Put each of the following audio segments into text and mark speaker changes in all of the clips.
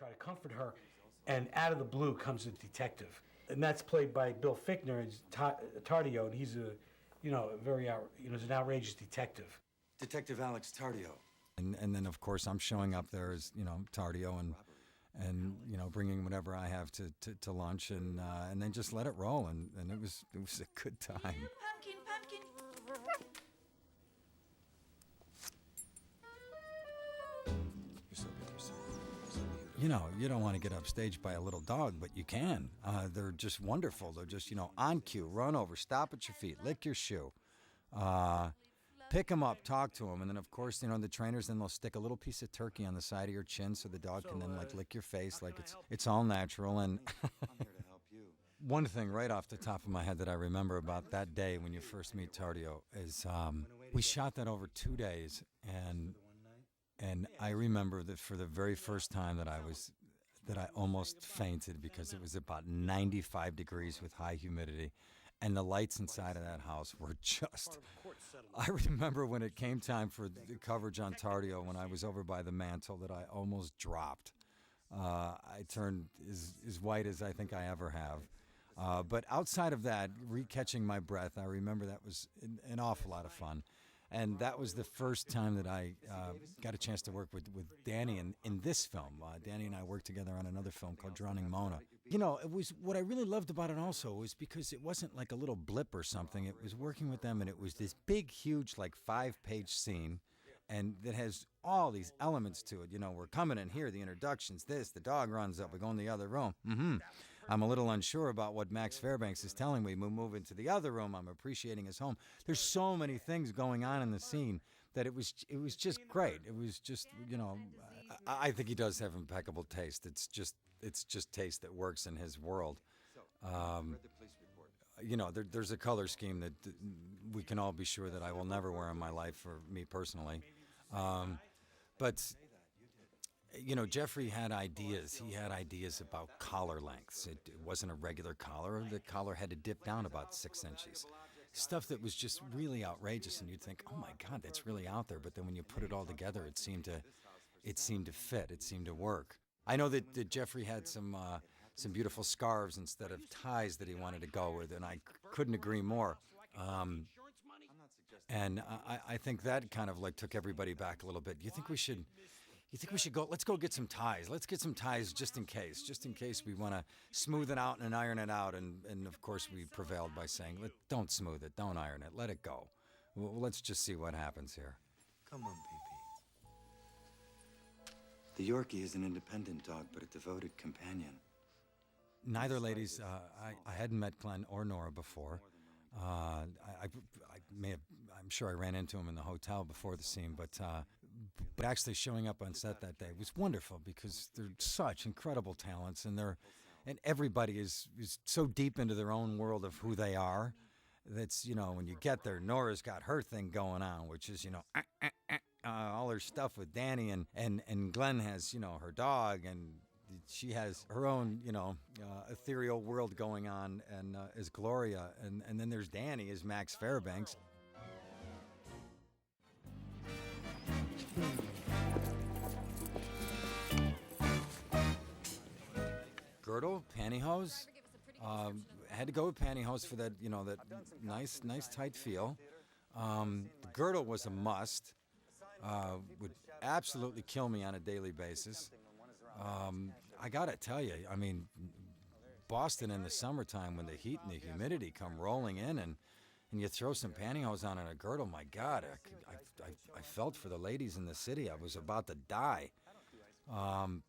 Speaker 1: try to comfort her, and out of the blue comes a detective, and that's played by Bill Fichtner. It's Tardio, and he's he's an outrageous detective.
Speaker 2: Detective Alex Tardio. And then, of course, I'm showing up there as, Tardio and bringing whatever I have to lunch and then just let it roll. And it was a good time.
Speaker 3: Pumpkin.
Speaker 2: You're so beautiful. You don't want to get upstaged by a little dog, but you can. They're just wonderful. They're just, on cue, run over, stop at your feet, lick your shoe. Pick them up, talk to them, and then, of course, the trainers, then they'll stick a little piece of turkey on the side of your chin so the dog can then, lick your face like it's all natural. And
Speaker 4: I'm here to help you.
Speaker 2: one thing right off the top of my head that I remember about that day when you first meet Tardio is we shot that over 2 days, and I remember that for the very first time that I almost fainted because it was about 95 degrees with high humidity. And the lights inside of that house were just... I remember when it came time for the coverage on Tardio, when I was over by the mantle, that I almost dropped. I turned as white as I think I ever have. But outside of that, recatching my breath, I remember that was an awful lot of fun. And that was the first time that I got a chance to work with Danny in this film. Danny and I worked together on another film called Drowning Mona. It was what I really loved about it also was because it wasn't like a little blip or something. It was working with them, and it was this big, huge, 5-page scene, and that has all these elements to it. We're coming in here, the introductions, this, the dog runs up, we go in the other room. I'm a little unsure about what Max Fairbanks is telling me. We move into the other room. I'm appreciating his home. There's so many things going on in the scene that it was just great. It was just, I think he does have impeccable taste. It's just taste that works in his world. There's a color scheme that we can all be sure that I will never wear in my life for me personally. But Jeffrey had ideas. He had ideas about collar lengths. It wasn't a regular collar. The collar had to dip down about 6 inches. Stuff that was just really outrageous, and you'd think, oh my God, that's really out there. But then when you put it all together, it seemed to fit. It seemed to work. I know that Jeffrey had some beautiful scarves instead of ties that he wanted to go with, and I couldn't agree more. And I think that kind of took everybody back a little bit. You think we should go, let's go get some ties. Let's get some ties just in case we want to smooth it out and iron it out. And of course we prevailed by saying, don't smooth it, don't iron it, let it go. Well, let's just see what happens here.
Speaker 4: Come on, Pee-Pee. The Yorkie is an independent dog, but a devoted companion.
Speaker 2: Neither ladies, I hadn't met Glenn or Nora before. I'm sure I ran into him in the hotel before the scene, but actually showing up on set that day was wonderful because they're such incredible talents, and everybody is so deep into their own world of who they are. That's, when you get there, Nora's got her thing going on, which is, all her stuff with Danny, and Glenn has, her dog, and she has her own, ethereal world going on, and is Gloria, and then there's Danny as Max Fairbanks. Girdle, pantyhose. Had to go with pantyhose for that, that nice tight feel. The girdle was a must. Would absolutely kill me on a daily basis. I gotta tell you, Boston in the summertime when the heat and the humidity come rolling in, and you throw some pantyhose on and a girdle, my God, I felt for the ladies in the city. I was about to die.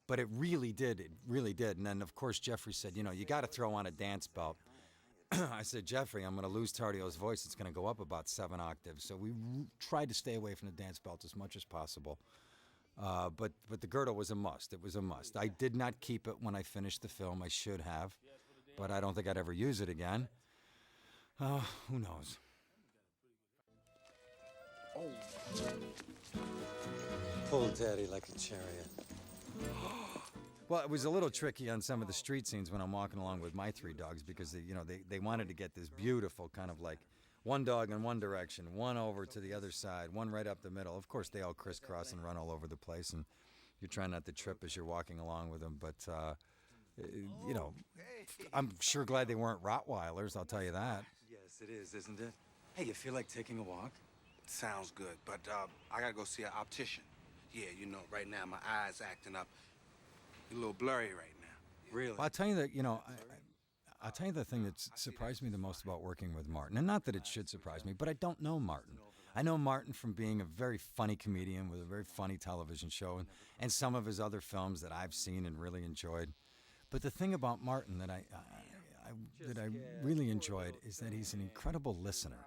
Speaker 2: But it really did. And then, of course, Jeffrey said, you got to throw on a dance belt. I said, Jeffrey, I'm going to lose Tardio's voice. It's going to go up about 7 octaves. So we tried to stay away from the dance belt as much as possible. But the girdle was a must. It was a must. I did not keep it when I finished the film. I should have. But I don't think I'd ever use it again. Who knows? Pull Daddy like a chariot. Well, it was a little tricky on some of the street scenes when I'm walking along with my 3 dogs because they wanted to get this beautiful kind of one dog in one direction, one over to the other side, one right up the middle. Of course, they all crisscross and run all over the place, and you're trying not to trip as you're walking along with him. But you know, I'm sure glad they weren't Rottweilers. I'll tell you that.
Speaker 4: Yes, it is, isn't it? Hey, you feel like taking a walk?
Speaker 3: Sounds good, but I gotta go see an optician. Yeah, you know, right now my eyes acting up. A little blurry right now.
Speaker 4: Really?
Speaker 2: Well, I'll tell you that, you know, I'll tell you the thing that surprised me the most about working with Martin, and not that it should surprise me, but I don't know Martin. I know Martin from being a very funny comedian with a very funny television show and some of his other films that I've seen and really enjoyed. But the thing about Martin that I really enjoyed is that he's an incredible listener.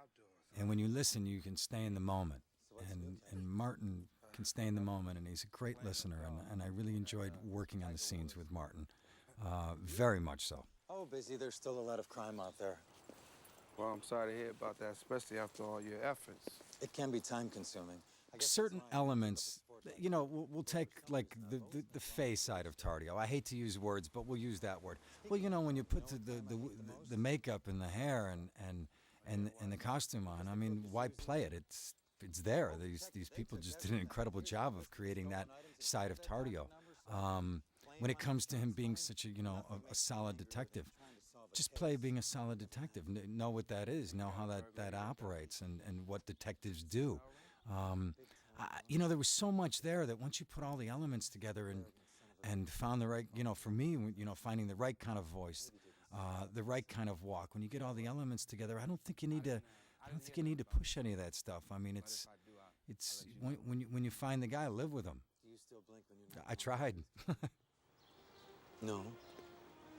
Speaker 2: And when you listen, you can stay in the moment. And Martin can stay in the moment, and he's a great listener, and I really enjoyed working on the scenes with Martin, very much so.
Speaker 4: Oh, busy. There's still a lot of crime out there.
Speaker 3: Well, I'm sorry to hear about that, especially after all your efforts.
Speaker 4: It can be time-consuming.
Speaker 2: Certain elements, you know, we'll take like the face side of Tardio. I hate to use words, but we'll use that word. Well, you know, when you put the makeup and the hair and the costume on, I mean, why play it? It's there. These people just did an incredible job of creating that side of Tardio. When it comes to him being such a solid detective, just play being a solid detective. Know what that is. Know how that operates and what detectives do. You know, there was so much there that once you put all the elements together and found the right, you know, for me, you know, finding the right kind of voice, the right kind of walk. When you get all the elements together, I don't think you need to push any of that stuff. I mean, it's when you find the guy, live with him.
Speaker 4: Do you still blink when you're not?
Speaker 2: I tried.
Speaker 4: No.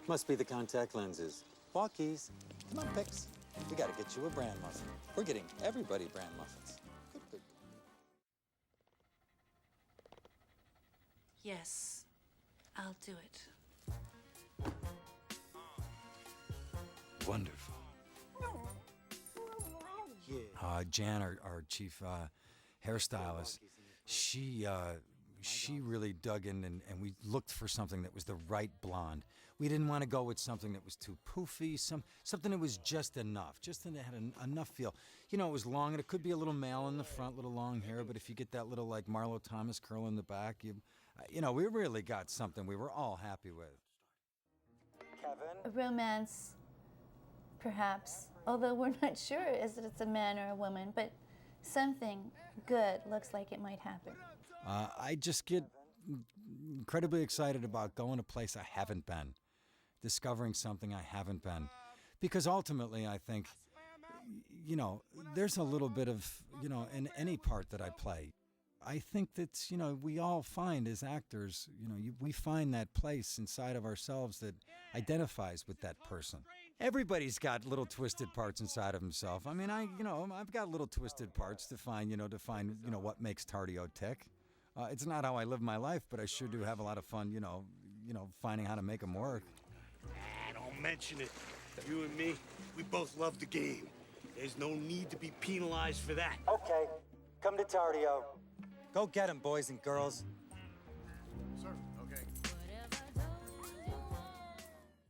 Speaker 4: Must be the contact lenses. Walkies. Come on, Pix. We gotta get you a bran muffin. We're getting everybody bran muffins. Good.
Speaker 5: Yes, I'll do it.
Speaker 4: Wonderful.
Speaker 2: Jan, our chief hairstylist, she really dug in and we looked for something that was the right blonde. We didn't want to go with something that was too poofy, something that was just enough, just that had enough feel. You know, it was long, and it could be a little male in the front, little long hair, but if you get that little like Marlo Thomas curl in the back, you know, we really got something we were all happy with.
Speaker 6: A romance, perhaps, although we're not sure if it's a man or a woman, but something good looks like it might happen.
Speaker 2: I just get incredibly excited about going to a place I haven't been, discovering something I haven't been. Because ultimately, I think, you know, there's a little bit of, you know, in any part that I play, I think that, you know, we all find as actors, you know, we find that place inside of ourselves that identifies with that person. Everybody's got little twisted parts inside of himself. I mean, I've got little twisted parts to find what makes Tardio tick. It's not how I live my life, but I sure do have a lot of fun, you know, finding how to make them work.
Speaker 7: Don't mention it. You and me, we both love the game. There's no need to be penalized for that.
Speaker 4: Okay, come to Tardio. Go get him, boys and girls.